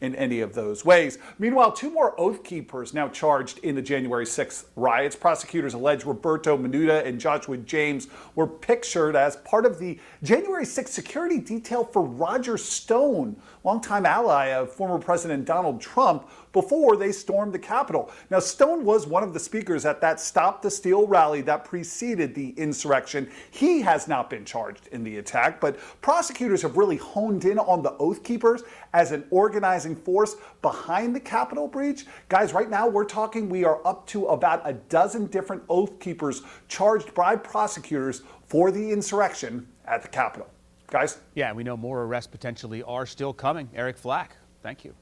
in any of those ways. Meanwhile, two more Oath Keepers now charged in the January 6th riots. Prosecutors allege Roberto, Minuta, and Joshua James were pictured as part of the January 6th security detail for Roger Stone, longtime ally of former President Donald Trump, before they stormed the Capitol. Now, Stone was one of the speakers at that Stop the Steal rally that preceded the insurrection. He has not been charged in the attack, but prosecutors have really honed in on the Oath Keepers as an organizing force behind the Capitol breach. Guys, right now we are up to about a dozen different Oath Keepers charged by prosecutors for the insurrection at the Capitol. Guys? Yeah, we know more arrests potentially are still coming. Eric Flack, thank you.